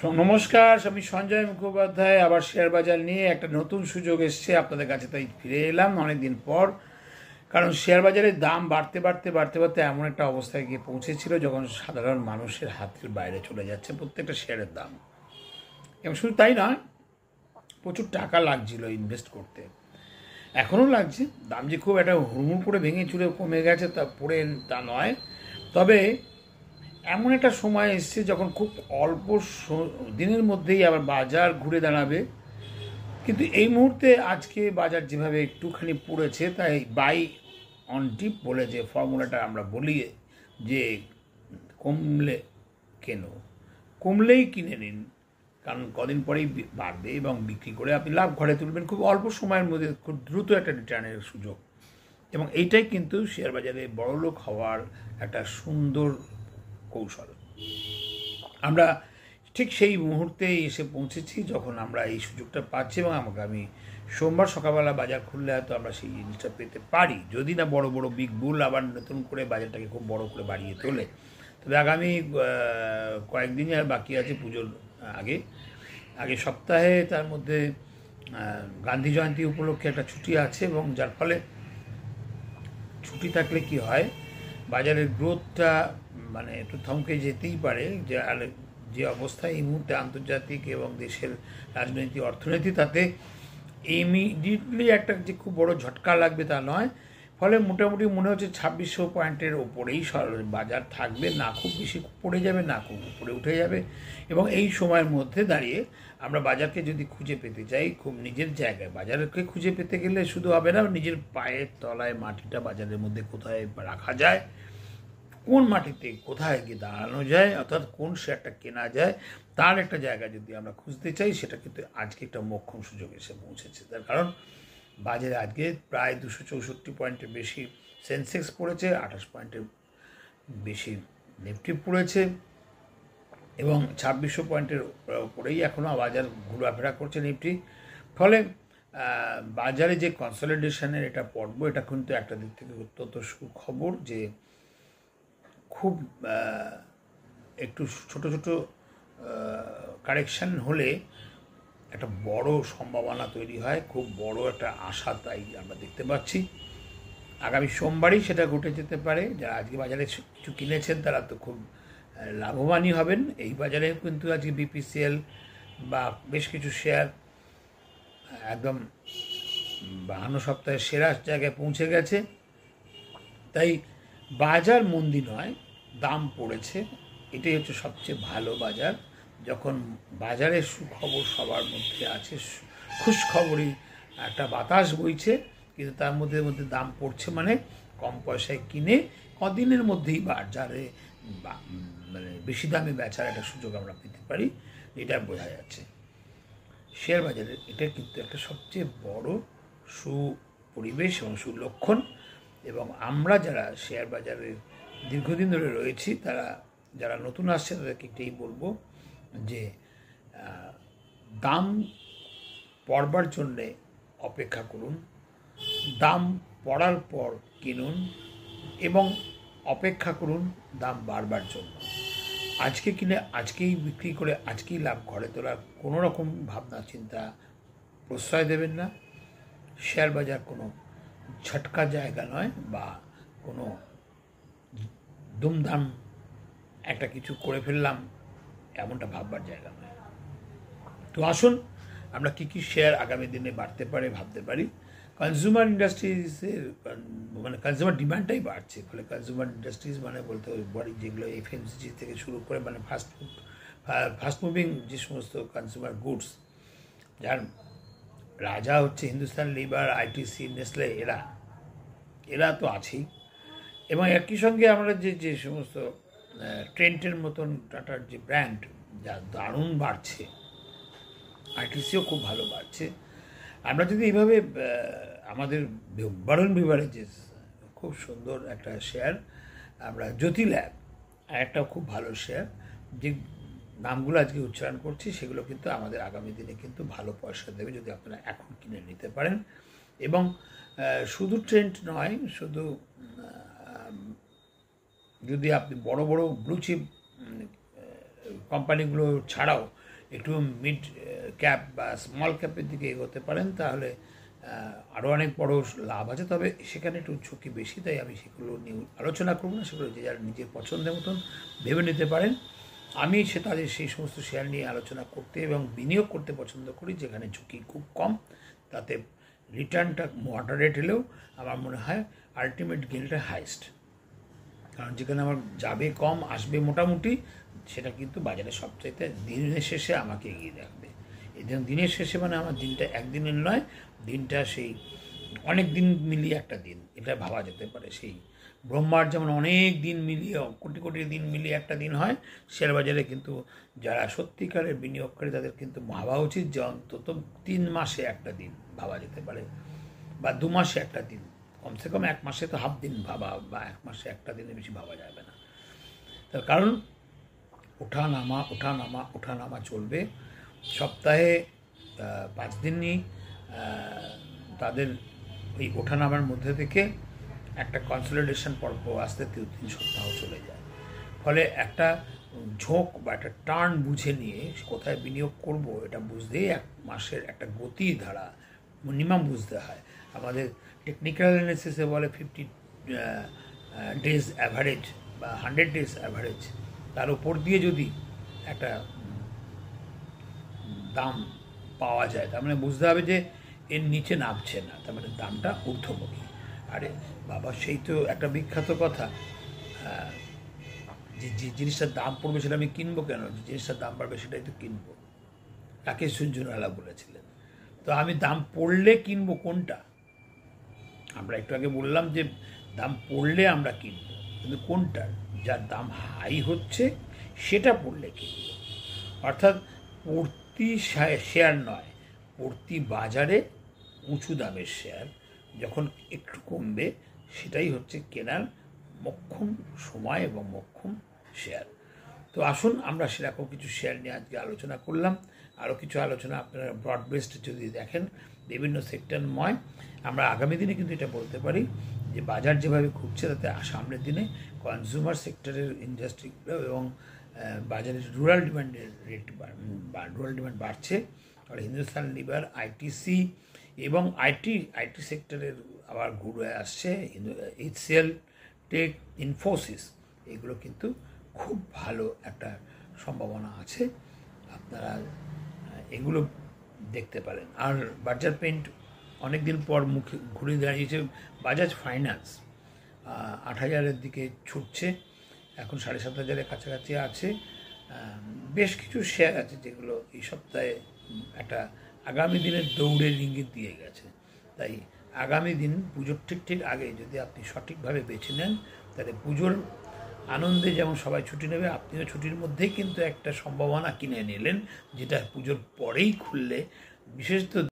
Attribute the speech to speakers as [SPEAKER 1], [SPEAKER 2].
[SPEAKER 1] নমস্কার, আমি সঞ্জয় মুখোপাধ্যায়। আবার শেয়ার বাজার নিয়ে একটা নতুন সুযোগ এসছে আপনাদের কাছে, তাই ফিরে এলাম অনেকদিন পর। কারণ শেয়ার বাজারের দাম বাড়তে বাড়তে বাড়তে বাড়তে এমন একটা অবস্থায় গিয়ে পৌঁছেছিল যখন সাধারণ মানুষের হাতের বাইরে চলে যাচ্ছে প্রত্যেকটা শেয়ারের দাম। এবং শুধু তাই নয়, প্রচুর টাকা লাগছিল ইনভেস্ট করতে, এখনও লাগছে। দাম যে খুব একটা হুড়মুড় করে ভেঙে চুরে কমে গেছে তা পড়ে তা নয়, তবে এমন একটা সময় এসছে যখন খুব অল্প দিনের মধ্যেই আবার বাজার ঘুরে দাঁড়াবে। কিন্তু এই মুহূর্তে আজকে বাজার যেভাবে একটুখানি পড়েছে, তাই বাই অন ডিপ বলে যে ফর্মুলাটা আমরা বলি, যে কমলে কেন, কমলেই কিনে নিন, কারণ কদিন পরেই বাড়বে এবং বিক্রি করে আপনি লাভ ঘরে তুলবেন খুব অল্প সময়ের মধ্যে, খুব দ্রুত একটা রিটার্নের সুযোগ। এবং এইটাই কিন্তু শেয়ার বাজারে বড়লোক হওয়ার একটা সুন্দর কৌশল। আমরা ঠিক সেই মুহূর্তে এসে পৌঁছেছি যখন আমরা এই সুযোগটা পাচ্ছি, এবং আমি সোমবার সকালবেলা বাজার খুললে হয়তো আমরা সেই জিনিসটা পেতে পারি, যদি না বড় বড় বিগ বুল আবার নতুন করে বাজারটাকে খুব বড় করে বাড়িয়ে তোলে। তবে আগামী কয়েকদিনই আর বাকি আছে পুজোর আগে আগে সপ্তাহে, তার মধ্যে গান্ধী জয়ন্তী উপলক্ষে একটা ছুটি আছে, এবং যার ফলে ছুটি থাকলে কি হয়, বাজারের গ্রোথটা মানে একটু থমকে যেতেই পারে। যে অবস্থায় এই মুহূর্তে আন্তর্জাতিক এবং দেশের রাজনীতি অর্থনীতি, তাতে ইমিডিয়েটলি একটা যে খুব বড় ঝটকা লাগবে তা নয়। ফলে মোটামুটি মনে হচ্ছে 2600 পয়েন্টের ওপরেই বাজার থাকবে, না খুব বেশি পড়ে যাবে, না খুব উপরে উঠে যাবে। এবং এই সময়ের মধ্যে দাঁড়িয়ে আমরা বাজারকে যদি খুঁজে পেতে চাই, খুব নিজের জায়গায় বাজারকে খুঁজে পেতে গেলে শুধু হবে না, নিজের পায়ের তলায় মাটিটা বাজারের মধ্যে কোথায় রাখা যায়, কোন মাটিতে কোথায় গিয়ে দাঁড়ানো যায়, অর্থাৎ কোন শেয়ারটা কেনা যায়, তার একটা জায়গা যদি আমরা খুঁজতে চাই, সেটা কিন্তু আজকে একটা মোক্ষম সুযোগ এসে পৌঁছেছে। তার কারণ বাজারে আজকে প্রায় 264 পয়েন্টের বেশি সেন্সেক্স পড়েছে, 28 পয়েন্টের বেশি নিফটি পড়েছে, এবং 2600 পয়েন্টের উপরেই এখনও বাজার ঘোরাফেরা করছে নিফটি। ফলে বাজারে যে কনসলিডেশনের এটা পর্ব, এটা কিন্তু একটা দিক থেকে অত্যন্ত সুখবর, যে খুব একটু ছোট ছোট কারেকশান হলে একটা বড় সম্ভাবনা তৈরি হয়, খুব বড় একটা আশা তাই আমরা দেখতে পাচ্ছি। আগামী সোমবারই সেটা ঘটে যেতে পারে। যারা আজকে বাজারে কিছু কিনেছেন তারা তো খুব লাভবানই হবেন। এই বাজারে কিন্তু আজকে বিপিসিএল বা বেশ কিছু শেয়ার একদম 52 সপ্তাহের সেরা জায়গায় পৌঁছে গেছে। তাই বাজার মন্দি নয়, দাম পড়েছে, এটাই হচ্ছে সবচেয়ে ভালো বাজার। যখন বাজারের সুখবর সবার মধ্যে আছে, খুশখবরই একটা বাতাস বইছে, কিন্তু তার মধ্যে মধ্যে দাম পড়ছে, মানে কম পয়সায় কিনে কদিনের মধ্যেই বাজারে মানে বেশি দামে বেচার একটা সুযোগ আমরা পেতে পারি, এটা বোঝা যাচ্ছে। শেয়ার বাজারের এটা কিন্তু একটা সবচেয়ে বড় সুপরিবেশ এবং সুলক্ষণ। এবং আমরা যারা শেয়ার বাজারে দীর্ঘদিন ধরে রয়েছি, তারা যারা নতুন আসছে তাদেরকে এটাই বলবো যে দাম পড়বার জন্যে অপেক্ষা করুন, দাম পড়ার পর কিনুন, এবং অপেক্ষা করুন দাম বাড়বার জন্য। আজকে কিনে আজকেই বিক্রি করে আজকেই লাভ ঘরে তোলার কোনো রকম ভাবনা চিন্তা প্রশ্রয় দেবেন না। শেয়ার বাজার কোনো ঝটকা জায়গা নয়, বা কোনো দুমদাম একটা কিছু করে ফেললাম এমনটা ভাববার জায়গা নয়। তো আসুন আমরা কী কী শেয়ার আগামী দিনে বাড়তে পারে ভাবতে পারি। কনজিউমার ইন্ডাস্ট্রিজের মানে কনজিউমার ডিমান্ডটাই বাড়ছে, ফলে কনজিউমার ইন্ডাস্ট্রিজ মানে বলতে পারি যেগুলো এফএমসিজি থেকে শুরু করে মানে ফাস্ট মুভিং যে সমস্ত কনজিউমার গুডস, যার রাজা হচ্ছে হিন্দুস্তান লিভার, আইটিসি, নেসলে, এরা তো আছেই। এবং একই সঙ্গে আমরা যে সমস্ত ট্রেন্টের মতন টাটার যে ব্র্যান্ড, যা দারুণ বাড়ছে, আইটিসিও খুব ভালো বাড়ছে। আমরা যদি এইভাবে আমাদের বারণ যে খুব সুন্দর একটা শেয়ার, আমরা জ্যোতি ল্যাব একটা খুব ভালো শেয়ার, যে নামগুলো আজকে উচ্চারণ করছি সেগুলো কিন্তু আমাদের আগামী দিনে কিন্তু ভালো পয়সা দেবে যদি আপনারা এখন কিনে নিতে পারেন। এবং শুধু ট্রেন্ড নয়, শুধু যদি আপনি বড় বড় ব্লু চিপ কোম্পানিগুলো ছাড়াও একটু মিড ক্যাপ বা স্মল ক্যাপের দিকে এগোতে পারেন, তাহলে আরও অনেক বড় লাভ আছে। তবে সেখানে একটু ঝুঁকি বেশি, তাই আমি সেগুলো নিয়ে আলোচনা করব না। সেগুলো যে যারা নিজের পছন্দের মতন ভেবে নিতে পারেন। আমি তাদের সেই সমস্ত শেয়ার নিয়ে আলোচনা করতে এবং বিনিয়োগ করতে পছন্দ করি যেখানে ঝুঁকি খুব কম, তাতে রিটার্নটা মডারেট হলেও আমার মনে হয় আলটিমেট গেইনটা হাইস্ট। কারণ যেখানে আমার যাবে কম আসবে মোটামুটি, সেটা কিন্তু বাজারে সবচাইতে দিনের শেষে আমাকে এগিয়ে রাখবে। এই দিনের শেষে মানে আমার দিনটা একদিনের নয়, দিনটা সেই অনেক দিন মিলিয়ে একটা দিন, এটা ভাবা যেতে পারে। সেই ব্রহ্মার যেমন অনেক দিন মিলিয়ে কোটি কোটি দিন মিলিয়ে একটা দিন হয়, শেয়ার বাজারে কিন্তু যারা সত্যিকারের বিনিয়োগকারী তাদের কিন্তু ভাবা উচিত যে অন্তত 3 মাসে একটা দিন ভাবা যেতে পারে, বা 2 মাসে একটা দিন, কমসে কম 1 মাসে তো হাফ দিন ভাবা, বা 1 মাসে একটা দিনে বেশি ভাবা যাবে না। তার কারণ ওঠা নামা ওঠা নামা ওঠা নামা চলবে। সপ্তাহে 5 দিনই তাদের এই ওঠানামার মধ্যে থেকে একটা কনসলিডেশন পর্ব আসতে 3 সপ্তাহ চলে যায়। ফলে একটা ঝোঁক বা একটা টার্ন বুঝে নিয়ে কোথায় বিনিয়োগ করব এটা বুঝতেই 1 মাসের একটা গতি ধারা মিনিমাম বুঝতে হয়। আমাদের টেকনিক্যাল অ্যানালিসিসে বলে 50 ডেজ অ্যাভারেজ বা 100 ডেজ অ্যাভারেজ, তার উপর দিয়ে যদি একটা দাম পাওয়া যায় তার মানে বুঝতে হবে যে এর নিচে নামছে না, তার মানে দামটা ঊর্ধ্বমুখী। আরে বাবা, সেই তো একটা বিখ্যাত কথা, যে জিনিসটার দাম পড়বে সেটা আমি কিনবো কেন, যে জিনিসটার দাম বাড়বে সেটাই তো কিনবো, রাকেশ ঝুনঝুনওয়ালা বলেছিলেন। তো আমি দাম পড়লে কিনবো কোনটা? আমরা একটু আগে বললাম যে দাম পড়লে আমরা কিনবো, কিন্তু কোনটা? যার দাম হাই হচ্ছে সেটা পড়লে কিনবো। অর্থাৎ প্রতি শেয়ার নয়, প্রতি বাজারে উঁচু দামের শেয়ার যখন একটু কমবে সেটাই হচ্ছে কেনার মোক্ষম সময় এবং মোক্ষম শেয়ার। তো আসুন আমরা সেরকম কিছু শেয়ার নিয়ে আজকে আলোচনা করলাম। আরও কিছু আলোচনা আপনারা ব্রড বেসড যদি দেখেন বিভিন্ন সেক্টরময়, আমরা আগামী দিনে কিন্তু এটা বলতে পারি যে বাজার যেভাবে ঘুরছে তাতে সামনের দিনে কনজিউমার সেক্টরের ইন্ডাস্ট্রিগুলো এবং বাজারের রুরাল ডিমান্ডের রেট বা রুরাল ডিমান্ড বাড়ছে। আর হিন্দুস্তান লিভার, আইটিসি এবং আইটি সেক্টরের আবার ঘুরে আসছে, HCL, টেক, ইনফোসিস, এগুলো কিন্তু খুব ভালো একটা সম্ভাবনা আছে, আপনারা এগুলো দেখতে পারেন। আর বাজাজ পেইন্ট অনেক দিন পর মুখে ঘুরে দাঁড়িয়েছে। বাজাজ ফাইন্যান্স 8,000-এর দিকে ছুটছে, এখন 7,500-এর কাছাকাছি আছে। বেশ কিছু শেয়ার আছে যেগুলো এই সপ্তাহে একটা আগামী দিনের দৌড়ের ইঙ্গিত দিয়ে গেছে। তাই আগামী দিন পুজোর ঠিক আগে যদি আপনি সঠিকভাবে বেছে নেন, তাহলে পুজোর আনন্দে যেমন সবাই ছুটি নেবে, আপনিও ছুটির মধ্যেই কিন্তু একটা সম্ভাবনা কিনে নিলেন, যেটা পুজোর পরেই খুললে বিশেষত